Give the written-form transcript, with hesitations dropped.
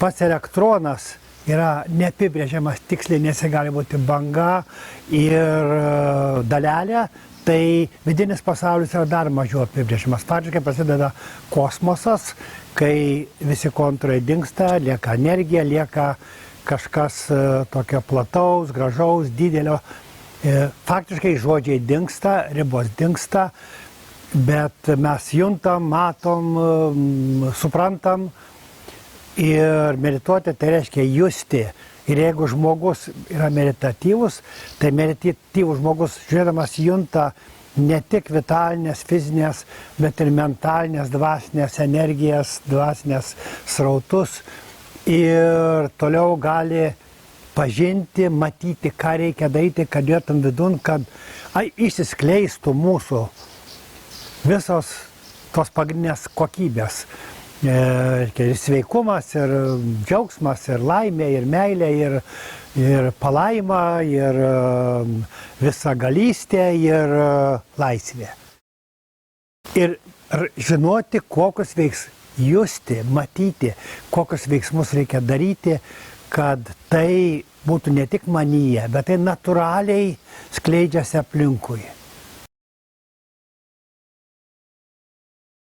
pats elektronas yra neapibrėžiamas tiksliai, nes gali būti banga ir dalelė, tai vidinis pasaulis yra dar mažiau apibrėžiamas. Faktiškai prasideda kosmosas, kai visi kontūrai dingsta, lieka energija, lieka kažkas tokio plataus, gražaus, didelio. Faktiškai žodžiai dingsta, ribos dingsta, bet mes juntam, matom, suprantam. Ir medituoti tai reiškia justi. Ir jeigu žmogus yra meditatyvus, tai meditatyvus žmogus žiūrėdamas junta ne tik vitalinės, fizinės, bet ir mentalinės, dvasinės energijas, dvasinės srautus. Ir toliau gali pažinti, matyti, ką reikia daryti, kad jėtum vidun, kad išsiskleistų mūsų visos tos pagrindinės kokybės. Ir sveikumas, ir džiaugsmas, ir laimė, ir meilė, ir palaima, ir visagalystė, ir laisvė. Ir žinoti, kokius justi, matyti, kokius veiksmus reikia daryti, kad tai būtų ne tik manyje, bet tai natūraliai skleidžiasi aplinkui.